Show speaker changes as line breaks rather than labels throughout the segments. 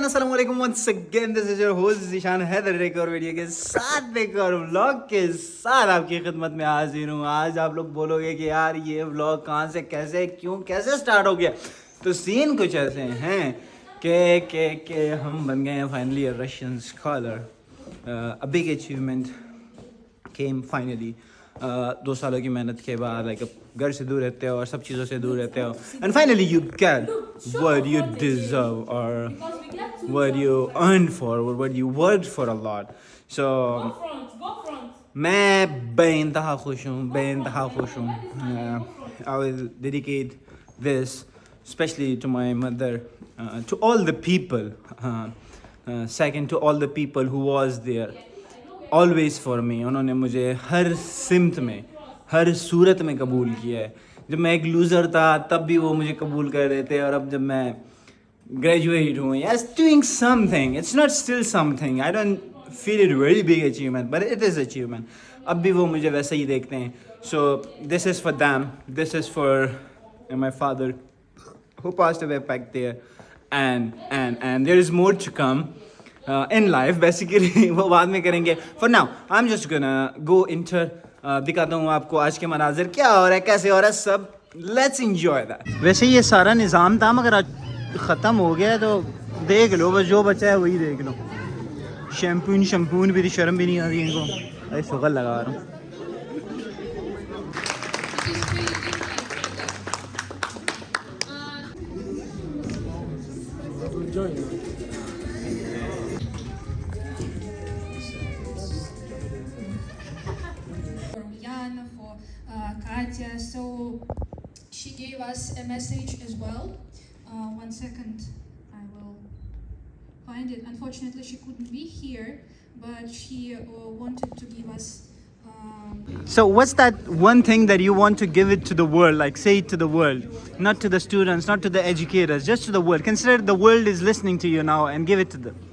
अस्सलाम वालेकुम once again, this is your host Zeeshan Haider एक और वीडियो के साथ एक और व्लॉग के साथ आपकी खिदमत में हाजिर हूँ। आज आप लोग बोलोगे कि यार ये व्लॉग कहाँ से कैसे क्यों कैसे स्टार्ट हो गया, तो सीन कुछ ऐसे हैं कि हम बन गए हैं फाइनली रशियन स्कॉलर। अभी की अचीवमेंट केम फाइनली 2 सालों की मेहनत के बाद, लाइक घर से दूर रहते हो और सब चीज़ों से दूर रहते हो, and finally you get what you deserve or what you earned for or what you worked for a lot. So मैं बेइंतहा खुश हूँ। I will dedicate this especially to my mother, to all the people, second to all the people who was there always for me. उन्होंने मुझे हर सिमत में हर सूरत में कबूल किया है। जब मैं एक लूज़र था तब भी वो मुझे कबूल कर रहे थे, और अब जब मैं ग्रेजुएट हूँ, yes doing something, it's not still something, I don't feel it very big achievement but it is achievement. अब भी वो मुझे वैसे ही देखते हैं। So this is for them, this is for my father who passed away back there, and there is more to come in life basically. वो बाद में करेंगे। For now I'm just gonna go into दिखाता हूँ आपको आज के मनाजिर क्या हो रहा है, कैसे हो रहा है सब। Let's enjoy that. वैसे ये सारा निज़ाम था मगर आज ख़त्म हो गया है, तो देख लो बस जो बचा है वही देख लो। शैम्पून भी शर्म भी नहीं आ रही इनको, अरे शुगर लगा रहा हूँ।
Katya, so she gave us a message as well. One second, I will find it. Unfortunately, she couldn't be here, but she wanted to give us.
So what's that one thing that you want to give it to the world, like say it to the world, not to the students, not to the educators, just to the world. Consider the world is listening to you now and give it to them.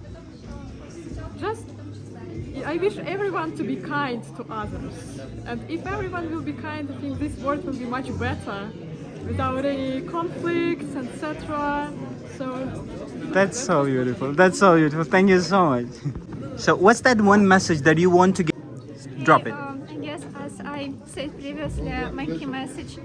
I wish everyone to be kind to others, and if everyone will be kind, I think this world will be much better without any conflicts, etc. So
That's so beautiful. That's so beautiful. Thank you so much. So what's that one message that you want to give? Drop it.
I guess, as I said previously, my key message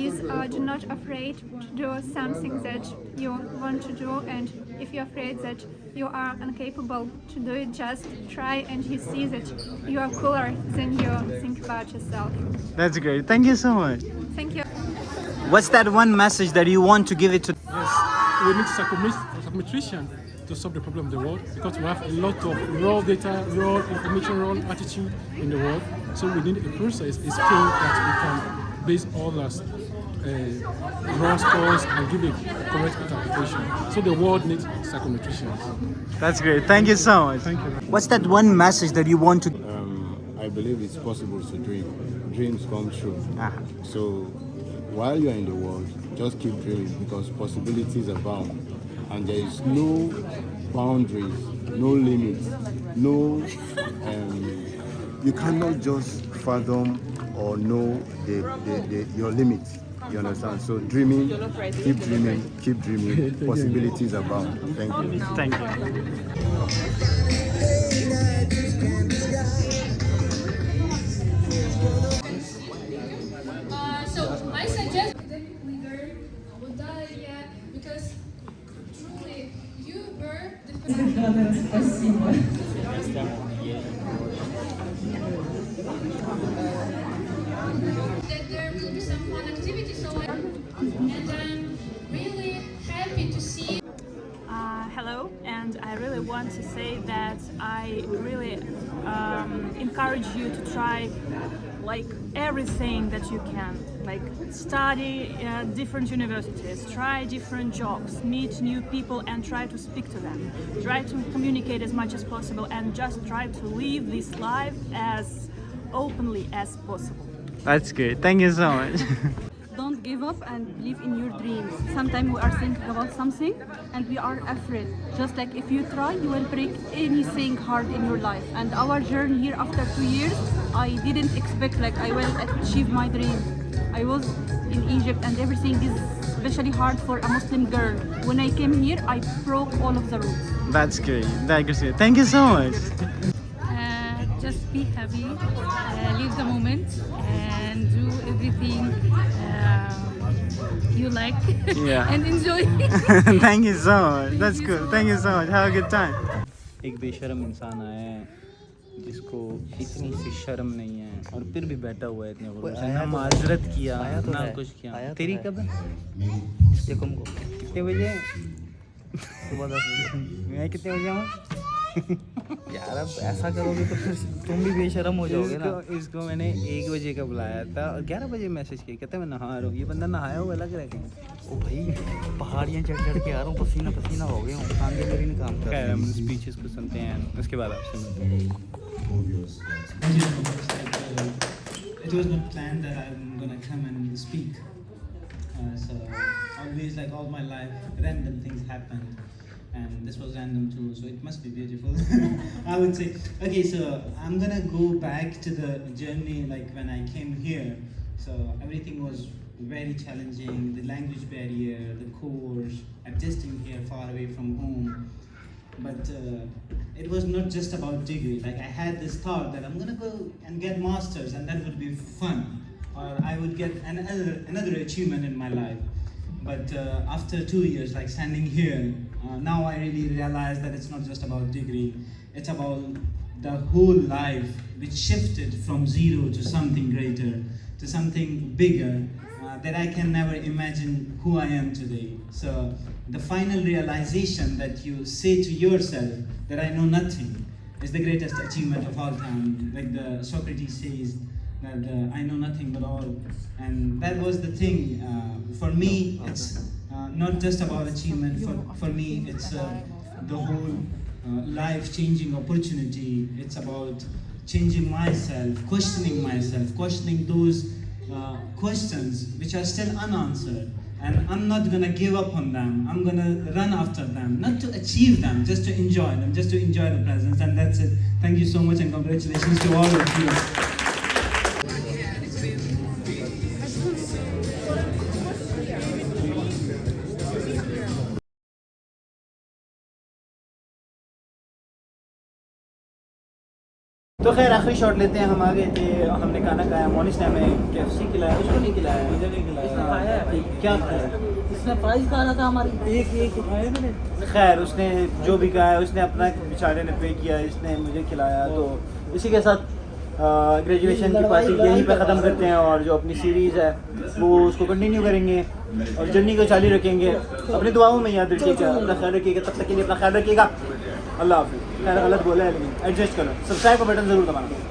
is do not afraid to do something that you want to do, and if you're afraid that you are incapable to do it, just try, and you see that you are cooler than you think about yourself.
That's great. Thank you so much.
Thank you.
What's that one message that you want to give it to?
Yes, we need psychometrician to solve the problem of the world, because we have a lot of raw data, raw information, raw attitude in the world. So we need a process, a skill that we can base all us raw scores and give it correct interpretation. So the world needs psychometricians.
That's great. Thank you so much.
Thank you.
What's that one message that you want to?
I believe it's possible to dream. Dreams come true. So while you're in the world, just keep dreaming, because possibilities abound, and there is no boundaries, no limits, no. You cannot just fathom or know your limits. You understand? So dreaming, keep dreaming. Possibilities abound. Thank you.
Thank you.
So I suggest academic leader Daria, because truly you were that there will be some fun activity. So and I'm really happy to see.
Hello, and I really want to say that I really encourage you to try like everything that you can, like study different universities, try different jobs, meet new people and try to speak to them, try to communicate as much as possible, and just try to live this life as openly as possible.
That's great. Thank you so much.
Don't give up and believe in your dreams. Sometimes we are thinking about something and we are afraid. Just like if you try, you will break anything hard in your life. And our journey here after 2 years, I didn't expect like I will achieve my dream. I was in Egypt and everything is especially hard for a Muslim girl. When I came here, I broke all of the rules.
That's great. That's great. Thank you so much.
Just be happy, live the moment, and do everything you like
Yeah.
and enjoy.
Thank you so much. That's cool. Thank you so much. Have a good time. एक बेशर्म इंसान आया है जिसको इतनी सी शर्म नहीं है और फिर भी बैठा हुआ है इतने खुश ना माजरत किया ना कुछ किया। तेरी कब है? कितने बजे? सुबह 10 बजे। मैं कितने बजे आऊँ?
यार अब ऐसा करोगे तो फिर तुम भी बेशरम हो जाओगे ना।
इसको मैंने 1 बजे का बुलाया था और 11 बजे मैसेज किया, कहता मैं नहा रहा हूँ। ये बंदा नहाया हुआ लग रहा है कहीं।
ओ भाई पहाड़ियाँ चढ़ चढ़ के आ रहा हूँ, पसीना पसीना हो गया हूँ, आगे मेरी नहीं काम कर
खैर
रही।
हम स्पीचेस को सुनते हैं उसके बाद आपसे मिलते हैं। It was not planned that I'm gonna come and speak. So always, like all my life, random things happened, and this was random too. So it must be beautiful, I would say. Okay, so I'm gonna go back to the journey, like when I came here. So everything was very challenging. The language barrier, the course, adjusting here far away from home. But it was not just about degree. Like I had this thought that I'm gonna go and get masters, and that would be fun, or I would get another achievement in my life. But after 2 years, like standing here, now I really realize that it's not just about degree. It's about the whole life, which shifted from zero to something greater, to something bigger, that I can never imagine who I am today. So the final realization that you say to yourself that I know nothing is the greatest achievement of all time. Like the Socrates says that I know nothing but all, and that was the thing. For me, it's not just about achievement. For me, it's the whole life-changing opportunity. It's about changing myself, questioning those questions which are still unanswered. And I'm not gonna give up on them. I'm gonna run after them, not to achieve them, just to enjoy them, just to enjoy the presence. And that's it. Thank you so much, and congratulations to all of you. तो खैर आखिरी shot लेते हैं। हम आ गए थे, हमने खाना खाया, मोनिस ने हमें KFC खिलाया, उसको नहीं खिलाया, मुझे नहीं खिलाया। क्या खाया?
इसने प्राइस कहा था हमारी एक खाया मैंने।
खैर उसने जो भी कहा है उसने अपना बेचारे ने पे किया, इसने मुझे खिलाया। तो इसी के साथ ग्रेजुएशन की पार्टी यहीं पे ख़त्म करते हैं, और जो अपनी सीरीज़ है वो उसको कंटिन्यू करेंगे और जर्नी को जारी रखेंगे। अपनी दुआओं में याद रखिएगा, अपना ख्याल रखिएगा, तब तक के लिए अपना ख्याल रखिएगा। अल्लाह हाफ़िज़। खैर गलत बोला है लेकिन एडजस्ट करो। सब्सक्राइब का बटन ज़रूर दबाना।